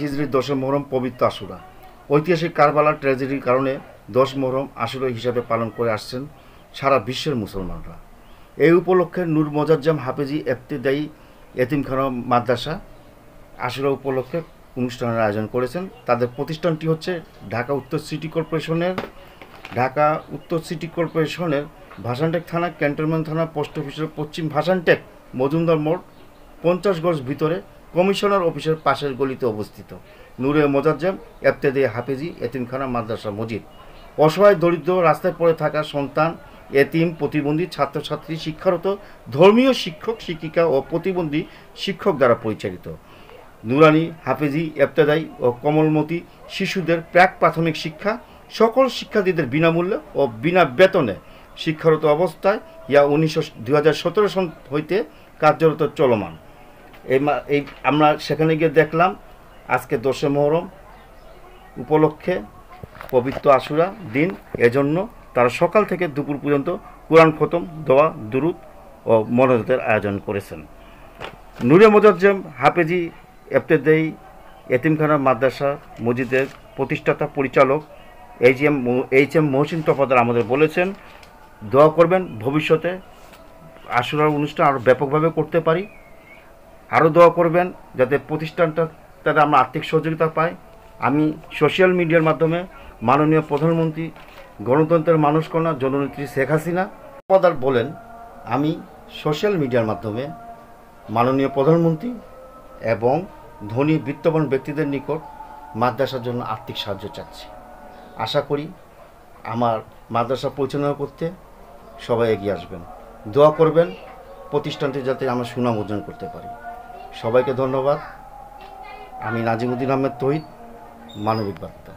হিজরির 10 মুহররম পবিত্র আশুরা। ঐতিহাসিক কারবালার ট্র্যাজেডির কারণে 10 মুহররম আশুরা হিসাবে পালন করে আসছেন সারা বিশ্বের মুসলমানরা। এই উপলক্ষে নূর মোজাজ্জেম হাফেজি ইবতেদায়ী এতিমখানা মাদ্রাসা আশুরা উপলক্ষে অনুষ্ঠানের আয়োজন করেছেন। তাদের প্রতিষ্ঠানটি হচ্ছে ঢাকা উত্তর সিটি কর্পোরেশনের ভাসানটেক থানা, ক্যান্টনমেন্ট থানা, পোস্ট অফিসের পশ্চিম ভাসানটেক মজুমদার মোড় 50 গজ ভিতরে কমিশনার অফিসের পাশের গলিতে অবস্থিত নূরে মোজাজ্জেম ইবতেদায়ী হাফেজি এতিমখানা মাদ্রাসা মসজিদ অসহায় দরিদ্র রাস্তায় পড়ে থাকা সন্তান, এতিম, প্রতিবন্ধী ছাত্রছাত্রী, শিক্ষারত, ধর্মীয় শিক্ষক শিক্ষিকা ও প্রতিবন্ধী শিক্ষক দ্বারা পরিচালিত। নুরানি, হাফেজি, ইবতেদায়ী ও কমলমতি শিশুদের প্রাক প্রাথমিক শিক্ষা সকল শিক্ষার্থীদের বিনামূল্যে ও বিনা বেতনে শিক্ষারত অবস্থায় 2017 সন হইতে কার্যরত চলমান। আমরা সেখানে গিয়ে দেখলাম আজকে 10 মুহররম উপলক্ষে পবিত্র আশুরা দিন, এজন্য তারা সকাল থেকে দুপুর পর্যন্ত কোরআন খতম, দোয়া, দুরুদ ও মোনাজাতের আয়োজন করেছেন। নূরে মোজাজ্জেম হাফেজি ইবতেদায়ী এতিমখানা মাদ্রাসা মসজিদের প্রতিষ্ঠাতা পরিচালক এইচ এম মহসিন তফাদার আমাদের বলেছেন, দোয়া করবেন ভবিষ্যতে আশুরার অনুষ্ঠান আরও ব্যাপকভাবে করতে পারি। আরও দোয়া করবেন যাতে প্রতিষ্ঠানটা তাতে আমরা আর্থিক সহযোগিতা পাই। আমি সোশ্যাল মিডিয়ার মাধ্যমে মাননীয় প্রধানমন্ত্রী, গণতন্ত্রের মানুষকন্যা জননেত্রী শেখ হাসিনা তফাদার বলেন, আমি সোশ্যাল মিডিয়ার মাধ্যমে মাননীয় প্রধানমন্ত্রী এবং ধনী বিত্তবান ব্যক্তিদের নিকট মাদ্রাসার জন্য আর্থিক সাহায্য চাচ্ছি। আশা করি আমার মাদ্রাসা পরিচালনা করতে সবাই এগিয়ে আসবেন, দোয়া করবেন প্রতিষ্ঠানটি যাতে আমরা সুনাম অর্জন করতে পারি। সবাইকে ধন্যবাদ। আমি নাজিমুদ্দিন আহমেদ তহিদ, মানবিক বার্তা।